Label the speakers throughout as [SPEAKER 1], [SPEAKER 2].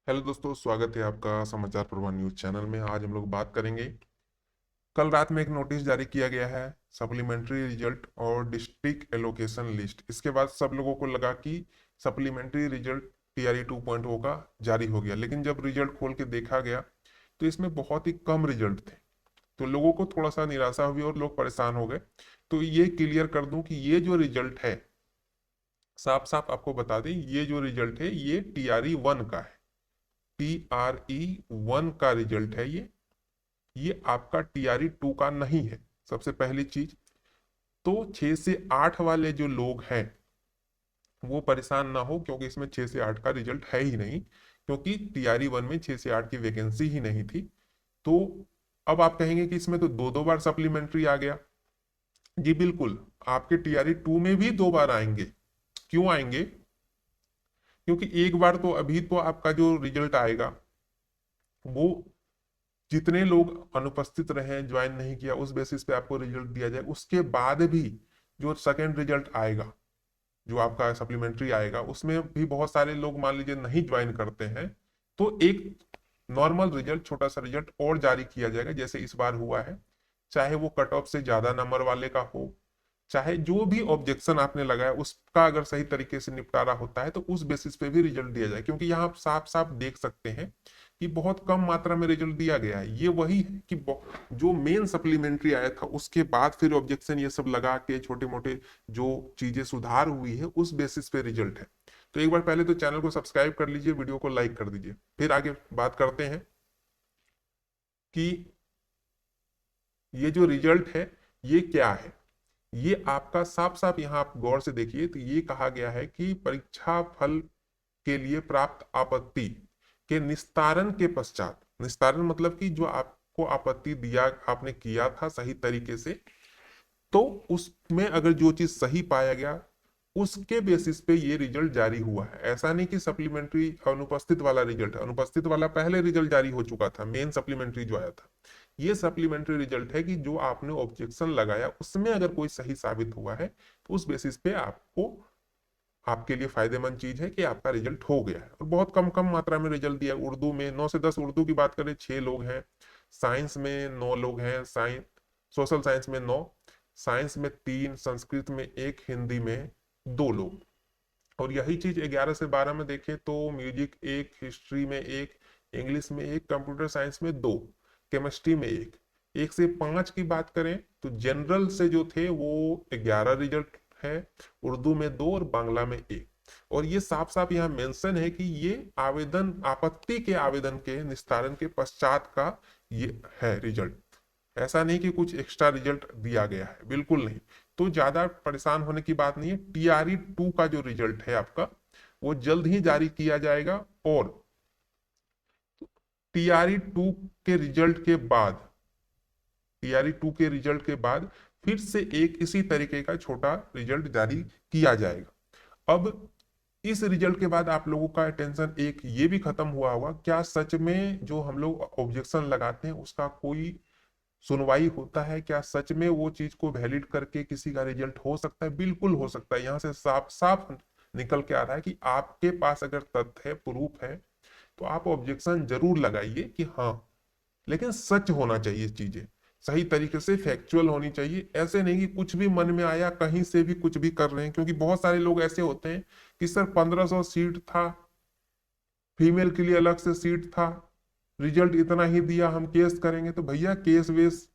[SPEAKER 1] Hello दोस्तों, स्वागत है आपका समाचार प्रवाह न्यूज चैनल में। आज हम लोग बात करेंगे। कल रात में एक नोटिस जारी किया गया है, सप्लीमेंट्री रिजल्ट और डिस्ट्रिक्ट एलोकेशन लिस्ट। इसके बाद सब लोगों को लगा कि सप्लीमेंट्री रिजल्ट टीआरई 2.0 का जारी हो गया, लेकिन जब रिजल्ट खोल के देखा गया तो इसमें बहुत ही कम रिजल्ट थे। तो लोगों को थोड़ा सा निराशा हुई और लोग परेशान हो गए। तो ये क्लियर कर दूं कि ये जो रिजल्ट है, साफ साफ आपको बता दें, ये जो रिजल्ट है ये टीआरई 1 का है। टीआरई 1 का रिजल्ट है ये आपका टीआरई 2 का नहीं है। सबसे पहली चीज तो 6 से 8 वाले जो लोग हैं वो परेशान ना हो, क्योंकि इसमें 6 से 8 का रिजल्ट है ही नहीं, क्योंकि टीआरई 1 में 6 से 8 की वैकेंसी ही नहीं थी। तो अब आप कहेंगे कि इसमें तो दो दो बार सप्लीमेंट्री आ गया। जी बिल्कुल, आपके टीआरई 2 में भी 2 बार आएंगे। क्यों आएंगे? क्योंकि एक बार तो अभी तो आपका जो रिजल्ट आएगा वो जितने लोग अनुपस्थित रहे, ज्वाइन नहीं किया, उस बेसिस पे आपको रिजल्ट दिया जाए। उसके बाद भी जो सेकेंड रिजल्ट आएगा, जो आपका सप्लीमेंट्री आएगा, उसमें भी बहुत सारे लोग मान लीजिए नहीं ज्वाइन करते हैं, तो एक नॉर्मल रिजल्ट, छोटा सा रिजल्ट और जारी किया जाएगा, जैसे इस बार हुआ है। चाहे वो कट ऑफ से ज्यादा नंबर वाले का हो, चाहे जो भी ऑब्जेक्शन आपने लगाया उसका अगर सही तरीके से निपटारा होता है तो उस बेसिस पे भी रिजल्ट दिया जाए। क्योंकि यहाँ आप साफ साफ देख सकते हैं कि बहुत कम मात्रा में रिजल्ट दिया गया है। ये वही है कि जो मेन सप्लीमेंट्री आया था उसके बाद फिर ऑब्जेक्शन ये सब लगा के छोटे मोटे जो चीजें सुधार हुई है उस बेसिस पे रिजल्ट है। तो एक बार पहले तो चैनल को सब्सक्राइब कर लीजिए, वीडियो को लाइक कर दीजिए। फिर आगे बात करते हैं कि ये जो रिजल्ट है ये क्या है। ये आपका साफ साफ यहाँ आप गौर से देखिए तो ये कहा गया है कि परीक्षा फल के लिए प्राप्त आपत्ति के निस्तारण के पश्चात, निस्तारण मतलब कि जो आपको आपत्ति दिया, आपने किया था सही तरीके से, तो उसमें अगर जो चीज सही पाया गया उसके बेसिस पे ये रिजल्ट जारी हुआ है। ऐसा नहीं कि सप्लीमेंट्री अनुपस्थित वाला रिजल्ट है, अनुपस्थित वाला पहले रिजल्ट जारी हो चुका था, मेन सप्लीमेंट्री जो आया था। ये सप्लीमेंट्री रिजल्ट है कि जो आपने ऑब्जेक्शन लगाया उसमें अगर कोई सही साबित हुआ है तो उस बेसिस पे आपको, आपके लिए फायदेमंद चीज है कि आपका रिजल्ट हो गया है। और बहुत कम कम मात्रा में रिजल्ट दिया। उर्दू में 9 से 10, उर्दू की बात करें 6 लोग हैं, साइंस में 9 लोग हैं, साइंस सोशल साइंस में 9, साइंस में 3, संस्कृत में 1, हिंदी में 2 लोग। और यही चीज 11 से 12 में देखें तो म्यूजिक 1, हिस्ट्री में 1, इंग्लिश में 1, कंप्यूटर साइंस में 2, केमिस्ट्री में 1। 1 से 5 की बात करें तो जनरल से जो थे वो 11 रिजल्ट है, उर्दू में 2 और बांग्ला में 1। और ये साफ साफ यहाँ मेंशन है कि ये आवेदन, आपत्ति के आवेदन के निस्तारण के पश्चात का ये है रिजल्ट। ऐसा नहीं कि कुछ एक्स्ट्रा रिजल्ट दिया गया है, बिल्कुल नहीं। तो ज्यादा परेशान होने की बात नहीं है। टीआरई 2 का जो रिजल्ट है आपका वो जल्द ही जारी किया जाएगा। और टीआरई 2 के रिजल्ट के बाद, टीआरई 2 के रिजल्ट के बाद फिर से एक इसी तरीके का छोटा रिजल्ट जारी किया जाएगा। अब इस रिजल्ट के बाद आप लोगों का टेंशन एक ये भी खत्म हुआ होगा, क्या सच में जो हम लोग ऑब्जेक्शन लगाते हैं उसका कोई सुनवाई होता है? क्या सच में वो चीज को वैलिड करके किसी का रिजल्ट हो सकता है? बिल्कुल हो सकता है। यहाँ से साफ साफ निकल के आ रहा है कि आपके पास अगर तथ्य है, प्रूफ है, तो आप ऑब्जेक्शन जरूर लगाइए कि हाँ, लेकिन सच होना चाहिए चीजें, सही तरीके से फैक्चुअल होनी चाहिए। ऐसे नहीं कि कुछ भी मन में आया कहीं से भी कुछ भी कर रहे हैं। क्योंकि बहुत सारे लोग ऐसे होते हैं कि सर 1500 सीट था, फीमेल के लिए अलग से सीट था, रिजल्ट इतना ही दिया, हम केस करेंगे। तो भैया केस वेस,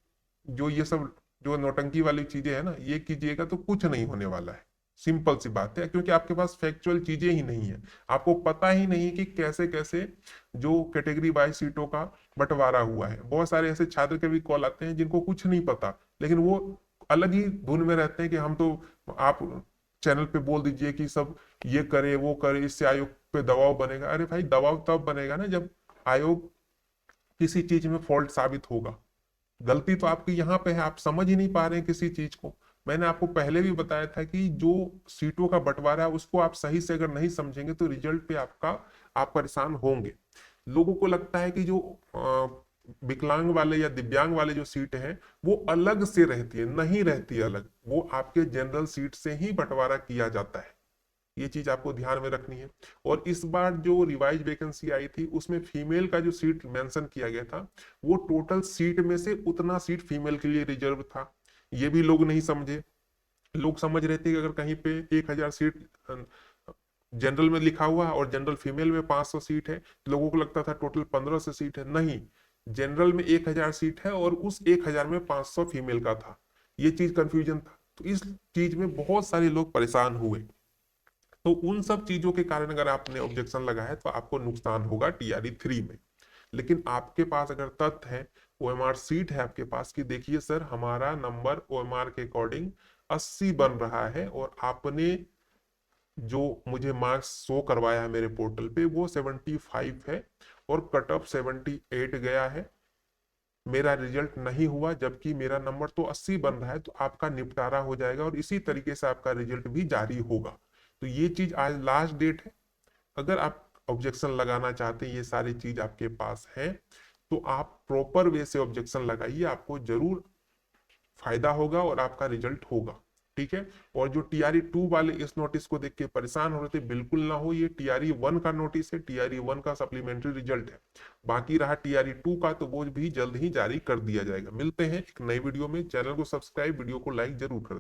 [SPEAKER 1] जो ये सब जो नौटंकी वाली चीजें है ना, ये कीजिएगा तो कुछ नहीं होने वाला है। सिंपल सी बात है, क्योंकि आपके पास फैक्चुअल चीजें ही नहीं है। आपको पता ही नहीं कि कैसे कैसे जो कैटेगरी वाइज सीटों का बंटवारा हुआ है। बहुत सारे ऐसे छात्र के भी कॉल आते हैं जिनको कुछ नहीं पता, लेकिन वो अलग ही धुन में रहते हैं कि हम तो, आप चैनल पे बोल दीजिए कि सब ये करे वो करे, इससे आयोग पे दबाव बनेगा। अरे भाई, दबाव तब बनेगा ना जब आयोग किसी चीज में फॉल्ट साबित होगा। गलती तो आपकी यहाँ पे है, आप समझ ही नहीं पा रहे हैं किसी चीज को। मैंने आपको पहले भी बताया था कि जो सीटों का बंटवारा है उसको आप सही से अगर नहीं समझेंगे तो रिजल्ट पे आप परेशान होंगे। लोगों को लगता है कि जो विकलांग वाले या दिव्यांग वाले जो सीट है वो अलग से रहती है, नहीं रहती अलग। वो आपके जनरल सीट से ही बंटवारा किया जाता है। ये चीज आपको ध्यान में रखनी है। और इस बार जो रिवाइज वैकेंसी आई थी उसमें फीमेल का जो सीट मेंशन किया गया था वो टोटल सीट में से उतना सीट फीमेल के लिए रिजर्व था। ये भी लोग नहीं समझे। लोग समझ रहे थे कि अगर कहीं पे 1000 सीट जनरल में लिखा हुआ है और जनरल फीमेल में 500 सीट है, तो लोगों को लगता था टोटल 1500 सीट है। नहीं, जनरल में 1000 सीट है और उस 1000 में 500 फीमेल का था। ये चीज कंफ्यूजन था, तो इस चीज में बहुत सारे लोग परेशान हुए। तो उन सब चीजों के कारण अगर आपने ऑब्जेक्शन लगाया तो आपको नुकसान होगा टीआरई 3 में। लेकिन आपके पास अगर तथ्य है, ओएमआर सीट है आपके पास कि देखिए सर हमारा नंबर ओएमआर के अकॉर्डिंग 80 बन रहा है और आपने जो मुझे मार्क्स शो करवाया है मेरे पोर्टल पे वो 75 है और कट ऑफ 78 गया है, मेरा रिजल्ट नहीं हुआ जबकि मेरा नंबर तो 80 बन रहा है, तो आपका निपटारा हो जाएगा और इसी तरीके से आपका रिजल्ट भी जारी होगा। तो ये चीज आज लास्ट डेट है। अगर आप ऑब्जेक्शन लगाना चाहते हैं, ये सारी चीज आपके पास है, तो आप प्रॉपर वे से ऑब्जेक्शन लगाइए, आपको जरूर फायदा होगा और आपका रिजल्ट होगा। ठीक है। और जो टीआरई 2 वाले इस नोटिस को देख के परेशान हो रहे थे, बिल्कुल ना हो, ये टीआरई 1 का नोटिस है, टीआरई 1 का सप्लीमेंट्री रिजल्ट है। बाकी रहा टीआरई 2 का, तो वो भी जल्द ही जारी कर दिया जाएगा। मिलते हैं एक नई वीडियो में। चैनल को सब्सक्राइब, वीडियो को लाइक जरूर कर